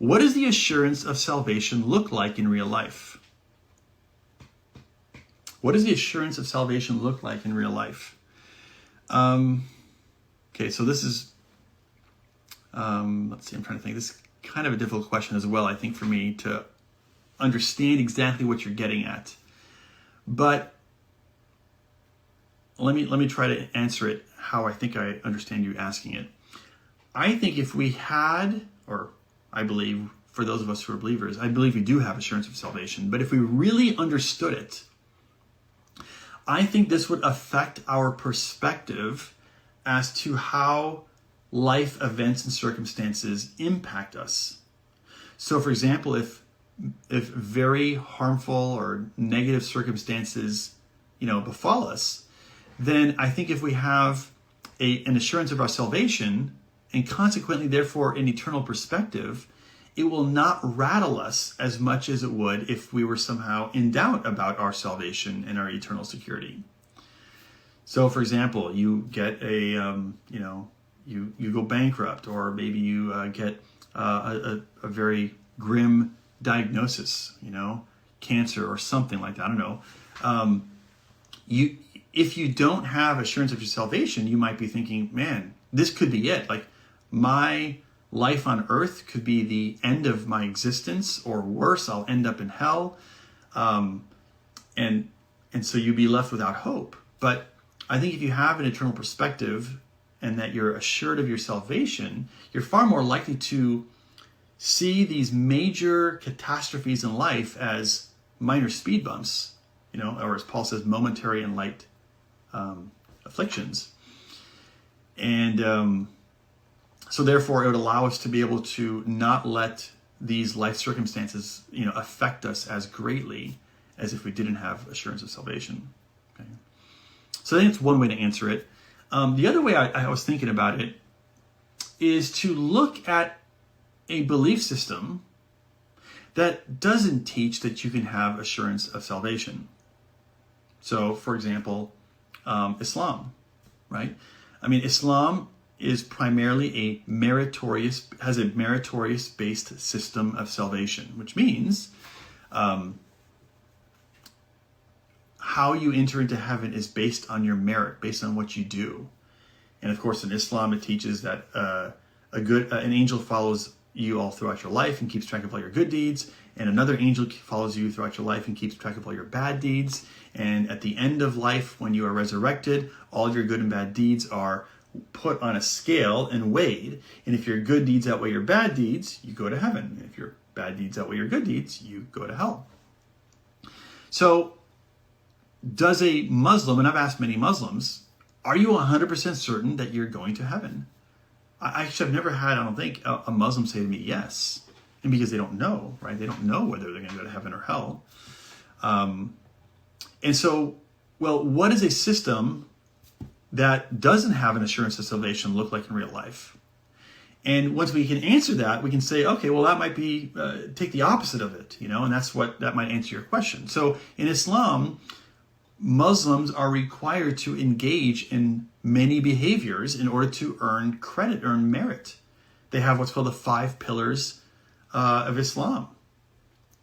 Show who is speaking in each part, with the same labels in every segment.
Speaker 1: What does the assurance of salvation look like in real life? What does the assurance of salvation look like in real life? Okay, so this is, let's see, I'm trying to think. This is kind of a difficult question as well, I think, for me to understand exactly what you're getting at. But let me try to answer it how I think I understand you asking it. I think if we had, or I believe for those of us who are believers, I believe we do have assurance of salvation. But if we really understood it, I think this would affect our perspective as to how life events and circumstances impact us. So, for example, if very harmful or negative circumstances, befall us, then I think if we have an assurance of our salvation, and consequently, therefore, an eternal perspective, it will not rattle us as much as it would if we were somehow in doubt about our salvation and our eternal security. So, for example, you get you go bankrupt, or maybe you get a very grim diagnosis, cancer or something like that. I don't know. If you don't have assurance of your salvation, you might be thinking, man, this could be it. Like, my life on earth could be the end of my existence, or worse, I'll end up in hell. And so you'd be left without hope. But I think if you have an eternal perspective and that you're assured of your salvation, you're far more likely to see these major catastrophes in life as minor speed bumps, or as Paul says, momentary and light afflictions. And so therefore, it would allow us to be able to not let these life circumstances, affect us as greatly as if we didn't have assurance of salvation. Okay. So I think it's one way to answer it. The other way I was thinking about it is to look at a belief system that doesn't teach that you can have assurance of salvation. So, for example, Islam, right? I mean, Islam is primarily has a meritorious based system of salvation, which means how you enter into heaven is based on your merit, based on what you do. And of course, in Islam, it teaches that an angel follows you all throughout your life and keeps track of all your good deeds, and another angel follows you throughout your life and keeps track of all your bad deeds. And at the end of life, when you are resurrected, all your good and bad deeds are put on a scale and weighed. And if your good deeds outweigh your bad deeds, you go to heaven. And if your bad deeds outweigh your good deeds, you go to hell. So does a Muslim, and I've asked many Muslims, are you 100% certain that you're going to heaven? Actually, I've never had, I don't think, a Muslim say to me, yes. And because they don't know, right? They don't know whether they're going to go to heaven or hell. And so, well, what does a system that doesn't have an assurance of salvation look like in real life? And once we can answer that, we can say, okay, well, that might be, take the opposite of it, and that might answer your question. So in Islam, Muslims are required to engage in many behaviors in order to earn credit, earn merit. They have what's called the 5 pillars of Islam,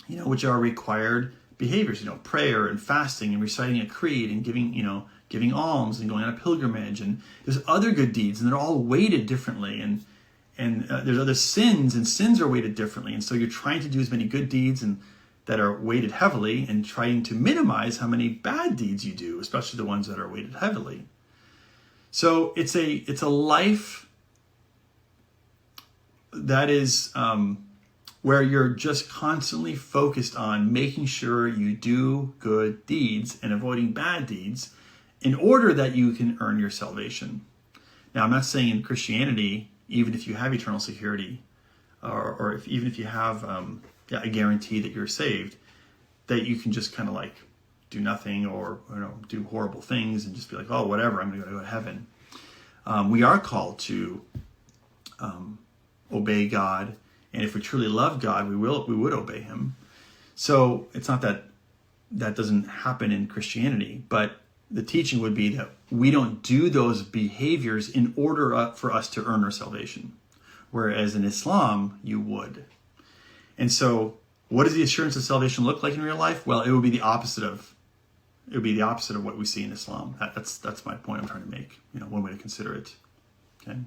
Speaker 1: which are required behaviors, prayer and fasting and reciting a creed and giving alms and going on a pilgrimage. And there's other good deeds, and they're all weighted differently. And there's other sins, and sins are weighted differently. And so you're trying to do as many good deeds and that are weighted heavily, and trying to minimize how many bad deeds you do, especially the ones that are weighted heavily. So it's a life that is where you're just constantly focused on making sure you do good deeds and avoiding bad deeds in order that you can earn your salvation. Now, I'm not saying in Christianity, even if you have eternal security, or even if you have a guarantee that you're saved, that you can just kind of like do nothing, or do horrible things and just be like, oh, whatever, I'm going to go to heaven. We are called to obey God, and if we truly love God, we would obey Him. So it's not that doesn't happen in Christianity, but the teaching would be that we don't do those behaviors in order for us to earn our salvation, whereas in Islam you would. And so what does the assurance of salvation look like in real life? Well, it would be the opposite of what we see in Islam. That's my point I'm trying to make. One way to consider it. Okay.